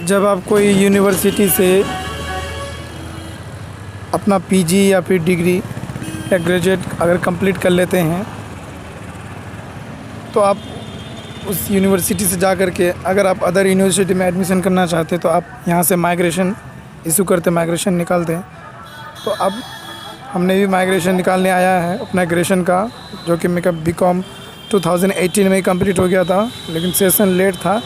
जब आप कोई यूनिवर्सिटी से अपना पीजी या फिर डिग्री या ग्रेजुएट अगर कंप्लीट कर लेते हैं तो आप उस यूनिवर्सिटी से जा कर के अगर आप अदर यूनिवर्सिटी में एडमिशन करना चाहते हैं तो आप यहाँ से माइग्रेशन इशू करते, माइग्रेशन निकालते हैं। तो अब हमने भी माइग्रेशन निकालने आया है अपना ग्रेजुएशन का, जो कि मेरा बीकॉम 2018 में ही कंप्लीट हो गया था, लेकिन सेशन लेट था,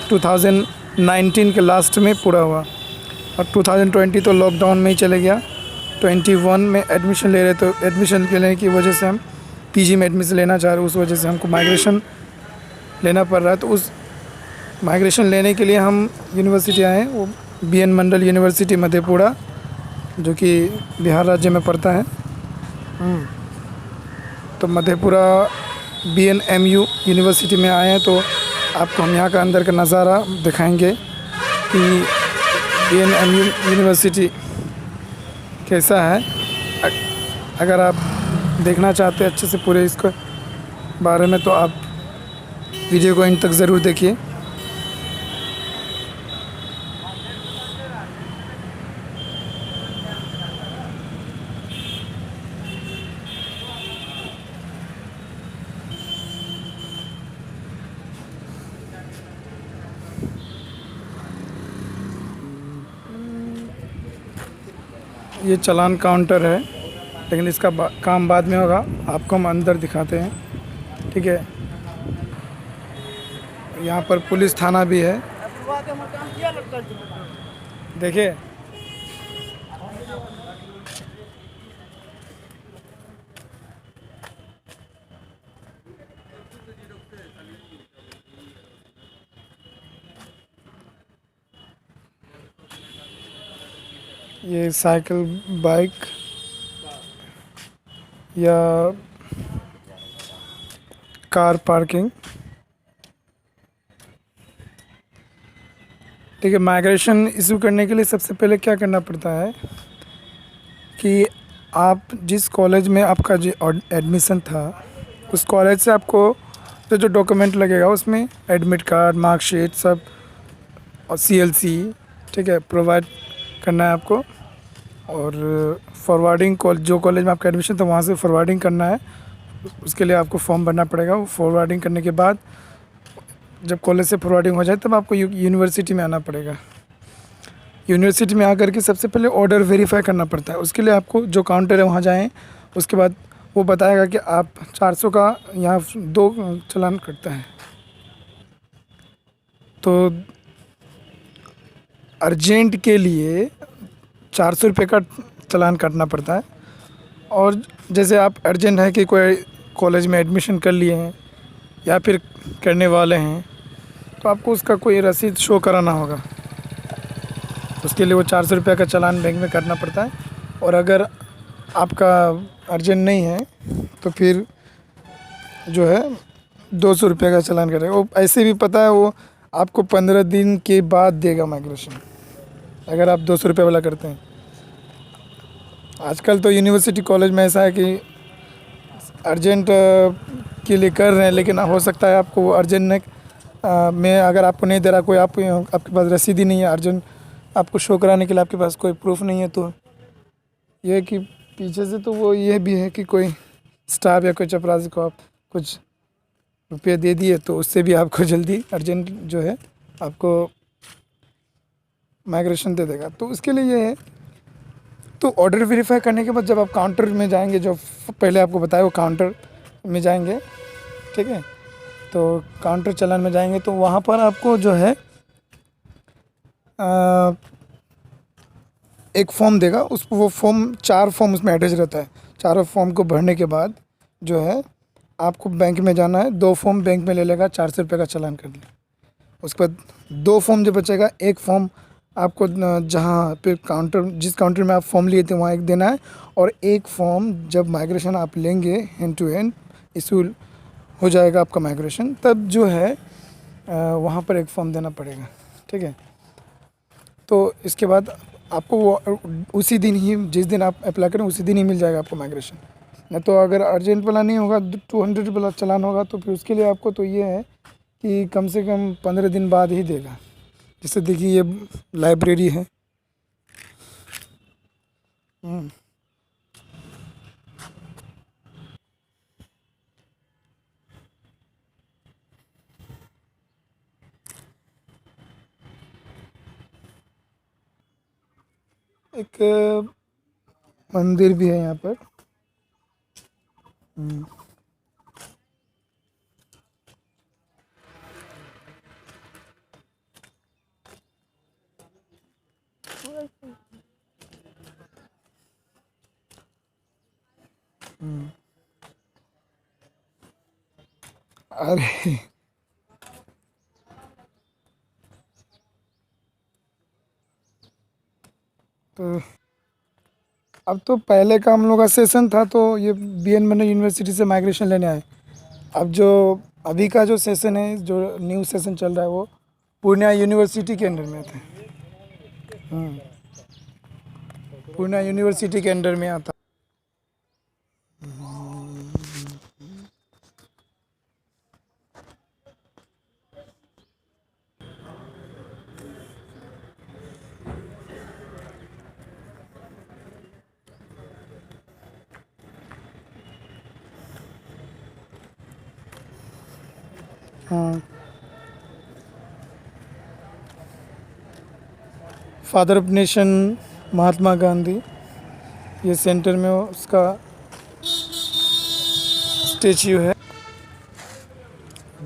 2019 के लास्ट में पूरा हुआ और 2020 तो लॉकडाउन में ही चले गया। 21 में एडमिशन ले रहे, तो एडमिशन लेने की वजह से हम पीजी में एडमिशन लेना चाह रहे, उस वजह से हमको माइग्रेशन लेना पड़ रहा है। तो उस माइग्रेशन लेने के लिए हम यूनिवर्सिटी आए, वो BN मंडल यूनिवर्सिटी मधेपुरा, जो कि बिहार राज्य में पड़ता है। तो मधेपुरा BNMU यूनिवर्सिटी में आए हैं, तो आपको हम यहाँ का अंदर का नज़ारा दिखाएंगे कि BNMU यूनिवर्सिटी कैसा है। अगर आप देखना चाहते हैं अच्छे से पूरे इसको बारे में तो आप वीडियो को इन तक ज़रूर देखिए। ये चालान काउंटर है, लेकिन इसका काम बाद में होगा, आपको हम अंदर दिखाते हैं, ठीक है। यहाँ पर पुलिस थाना भी है, देखिए। ये साइकिल, बाइक या कार पार्किंग, ठीक है। माइग्रेशन इशू करने के लिए सबसे पहले क्या करना पड़ता है कि आप जिस कॉलेज में आपका जो एडमिशन था उस कॉलेज से आपको जो डॉक्यूमेंट लगेगा उसमें एडमिट कार्ड, मार्कशीट सब और CLC, ठीक है, प्रोवाइड करना है आपको। और फॉरवर्डिंग जो कॉलेज में आपका एडमिशन था वहाँ से फॉरवर्डिंग करना है, उसके लिए आपको फॉर्म भरना पड़ेगा। वो फॉरवर्डिंग करने के बाद जब कॉलेज से फॉरवर्डिंग हो जाए तब आपको यूनिवर्सिटी में आना पड़ेगा। यूनिवर्सिटी में आकर के सबसे पहले ऑर्डर वेरीफाई करना पड़ता है। उसके लिए आपको जो काउंटर है वहाँ जाएं, उसके बाद वो बताएगा कि आप 400 का यहाँ 2 चालान कटता है। तो अर्जेंट के लिए 400 रुपये का चालान काटना पड़ता है। और जैसे आप अर्जेंट है कि कोई कॉलेज में एडमिशन कर लिए हैं या फिर करने वाले हैं, तो आपको उसका कोई रसीद शो कराना होगा। उसके लिए वो 400 रुपये का चालान बैंक में काटना पड़ता है। और अगर आपका अर्जेंट नहीं है तो फिर जो है 200 रुपये का चालान कटेगा। वो ऐसे भी पता है वो आपको 15 दिन के बाद देगा माइग्रेशन, अगर आप 200 रुपये वाला करते हैं। आजकल तो यूनिवर्सिटी कॉलेज में ऐसा है कि अर्जेंट के लिए कर रहे हैं, लेकिन हो सकता है आपको वो अर्जेंट में अगर आपको नहीं दे रहा कोई, आपके पास रसीद ही नहीं है अर्जेंट आपको शो कराने के लिए, आपके पास कोई प्रूफ नहीं है, तो ये है कि पीछे से तो वो ये भी है कि कोई स्टाफ या कोई चपरासी को आप कुछ रुपये दे दिए तो उससे भी आपको जल्दी अर्जेंट जो है आपको माइग्रेशन दे देगा। तो उसके लिए ये है। तो ऑर्डर वेरीफाई करने के बाद जब आप काउंटर में जाएंगे, जो पहले आपको बताया वो काउंटर में जाएंगे, ठीक है। तो काउंटर चालान में जाएंगे तो वहाँ पर आपको जो है एक फॉर्म देगा, वो फॉर्म 4 फॉर्म उसमें अटैच रहता है। चारों फॉर्म को भरने के बाद जो है आपको बैंक में जाना है। 2 फॉर्म बैंक में ले लेगा, 400 रुपये का चालान कर ले। उसके बाद 2 फॉर्म जो बचेगा, एक फॉर्म आपको जहाँ पे जिस काउंटर में आप फॉर्म लिए थे वहाँ एक देना है, और एक फॉर्म जब माइग्रेशन आप लेंगे हैंड टू हैंड इशू हो जाएगा आपका माइग्रेशन, तब जो है वहाँ पर एक फॉर्म देना पड़ेगा, ठीक है। तो इसके बाद आपको वो उसी दिन ही, जिस दिन आप अप्लाई करें उसी दिन ही मिल जाएगा आपको माइग्रेशन। नहीं तो अगर अर्जेंट वाला नहीं होगा, 200 वाला चालान होगा, तो फिर उसके लिए आपको तो ये है कि कम से कम 15 दिन बाद ही देगा। जैसे देखिए ये लाइब्रेरी है। हम्म, एक मंदिर भी है यहाँ पर। हम्म, अरे तो अब तो पहले का हम लोग का सेशन था तो ये BN बने यूनिवर्सिटी से माइग्रेशन लेने आए। अब जो अभी का जो सेशन है, जो न्यू सेशन चल रहा है, वो पूर्णिया यूनिवर्सिटी के अंडर में आता है। हम्म, पूर्णिया यूनिवर्सिटी के अंडर में आता है। हाँ, father of nation Mahatma Gandhi, ये सेंटर में उसका स्टेच्यू है।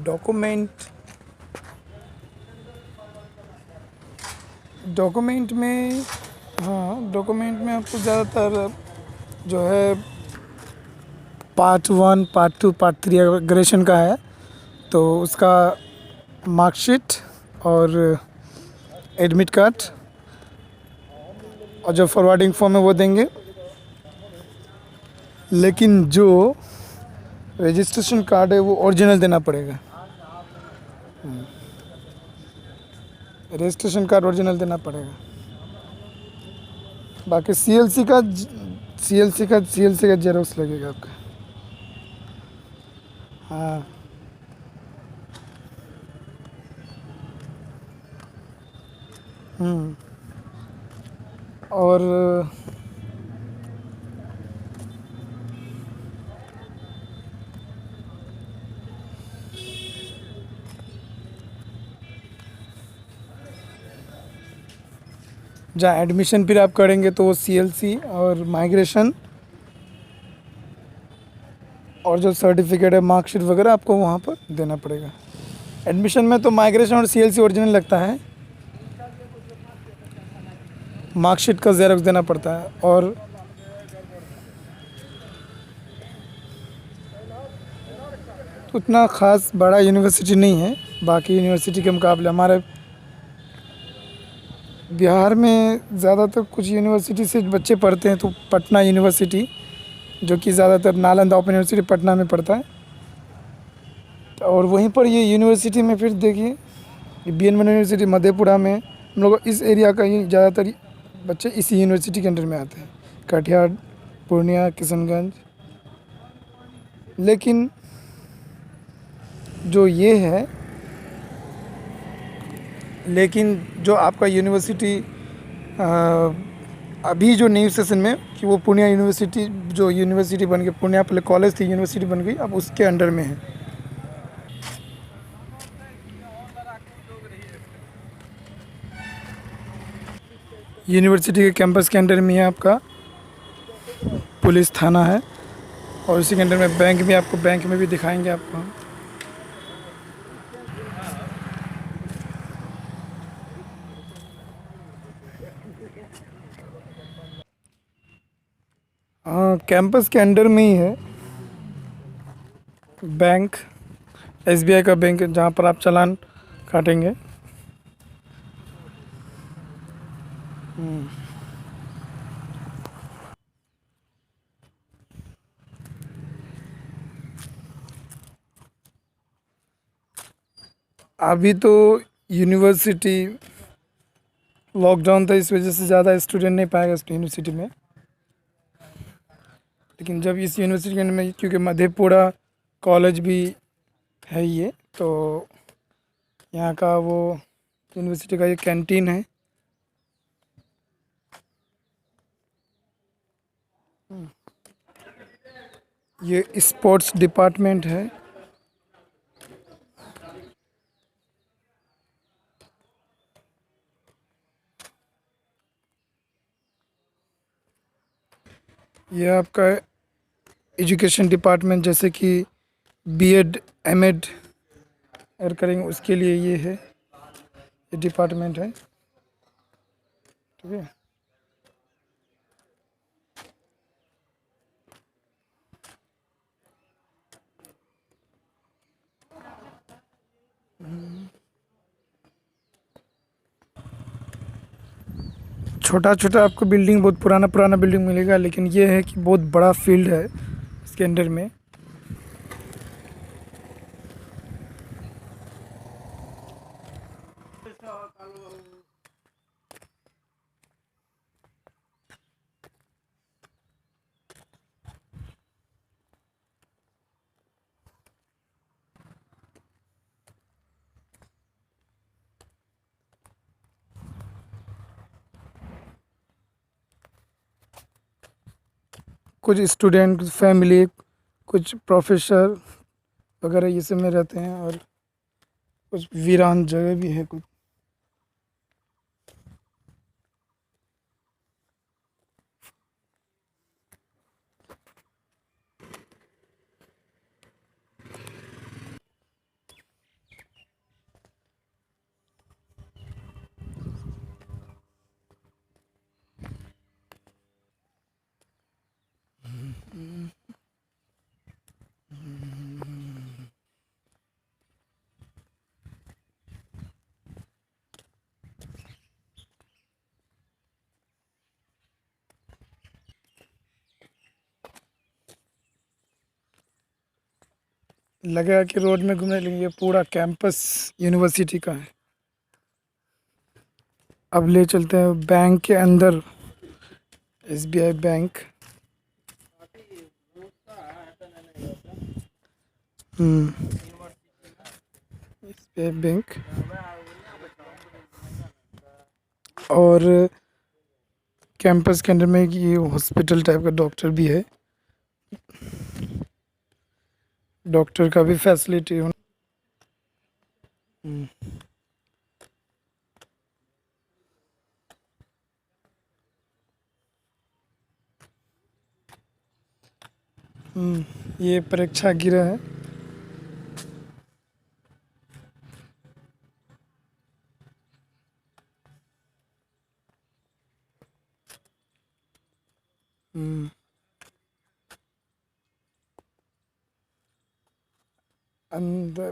डॉक्यूमेंट डॉक्यूमेंट में, हाँ डॉक्यूमेंट में आपको ज़्यादातर जो है पार्ट 1, पार्ट 2, पार्ट 3 अगर ग्रेजुएशन का है तो उसका मार्कशीट और एडमिट कार्ड और जो फॉरवर्डिंग फॉर्म है वो देंगे। लेकिन जो रजिस्ट्रेशन कार्ड है वो ओरिजिनल देना पड़ेगा। रजिस्ट्रेशन कार्ड ओरिजिनल देना पड़ेगा। बाकी CLC का जेरोक्स लगेगा आपका। हाँ। और जहाँ एडमिशन फिर आप करेंगे तो वो CLC और माइग्रेशन और जो सर्टिफिकेट है, मार्कशीट वगैरह आपको वहाँ पर देना पड़ेगा। एडमिशन में तो माइग्रेशन और CLC ओरिजिनल लगता है, मार्कशीट का जेरॉक्स देना पड़ता है। और उतना ख़ास बड़ा यूनिवर्सिटी नहीं है बाकी यूनिवर्सिटी के मुकाबले। हमारे बिहार में ज़्यादातर कुछ यूनिवर्सिटी से बच्चे पढ़ते हैं, तो पटना यूनिवर्सिटी जो कि ज़्यादातर नालंदा ओपन यूनिवर्सिटी पटना में पढ़ता है। और वहीं पर ये यूनिवर्सिटी में फिर देखिए BN यूनिवर्सिटी मधेपुरा में, हम लोग इस एरिया का ही ज़्यादातर बच्चे इसी यूनिवर्सिटी के अंडर में आते हैं, कटिहार, पूर्णिया, किशनगंज। लेकिन जो ये है, लेकिन जो आपका यूनिवर्सिटी अभी जो न्यू सेशन में कि वो पूर्णिया यूनिवर्सिटी, जो यूनिवर्सिटी बन गई, पूर्णिया पहले कॉलेज थी, यूनिवर्सिटी बन गई, अब उसके अंडर में है। यूनिवर्सिटी के कैंपस के अंडर में है आपका पुलिस थाना है, और उसी के अंडर में बैंक भी, आपको बैंक में भी दिखाएंगे आपको हम। हाँ, कैंपस के अंडर में ही है बैंक, SBI का बैंक, जहाँ पर आप चालान काटेंगे। अभी तो यूनिवर्सिटी लॉकडाउन था, इस वजह से ज़्यादा स्टूडेंट नहीं पाएगा इस यूनिवर्सिटी में। लेकिन जब इस यूनिवर्सिटी के अंदर में, क्योंकि मधेपुरा कॉलेज भी है ये, तो यहाँ का वो यूनिवर्सिटी का ये कैंटीन है। ये स्पोर्ट्स डिपार्टमेंट है। ये आपका एजुकेशन डिपार्टमेंट, जैसे कि बीएड एमएड अगर करेंगे उसके लिए ये है, ये डिपार्टमेंट है। ठीक है। छोटा छोटा आपको बिल्डिंग, बहुत पुराना पुराना बिल्डिंग मिलेगा, लेकिन ये है कि बहुत बड़ा फील्ड है इसके अंदर में। कुछ स्टूडेंट फैमिली, कुछ प्रोफेसर वगैरह ये सब में रहते हैं, और कुछ वीरान जगह भी है कुछ। लगेगा कि रोड में घूमने, लेकिन ये पूरा कैंपस यूनिवर्सिटी का है। अब ले चलते हैं बैंक के अंदर, एसबीआई बैंक। SBI bank. और कैंपस के अंदर में ये हॉस्पिटल टाइप का डॉक्टर भी है, डॉक्टर का भी फैसिलिटी हो। ये परीक्षा गिरा है। अंदर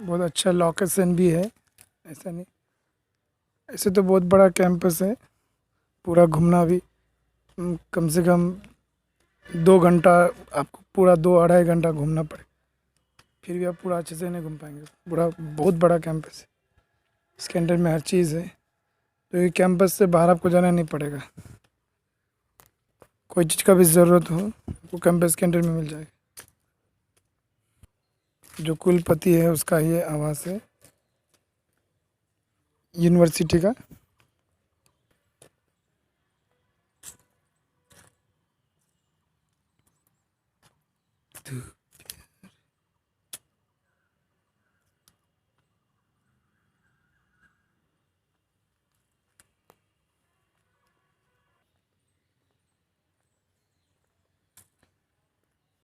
बहुत अच्छा लोकेशन भी है, ऐसा नहीं। ऐसे तो बहुत बड़ा कैंपस है, पूरा घूमना भी कम से कम 2 घंटा, आपको पूरा 2-2.5 घंटा घूमना पड़े, फिर भी आप पूरा अच्छे से नहीं घूम पाएंगे। पूरा बहुत बड़ा कैंपस है, इसके अंदर में हर चीज़ है, तो ये कैंपस से बाहर आपको जाना नहीं पड़ेगा। कोई चीज़ का भी ज़रूरत हो वो कैंपस के अंदर में मिल जाएगा। जो कुलपति है उसका ये आवास है यूनिवर्सिटी का।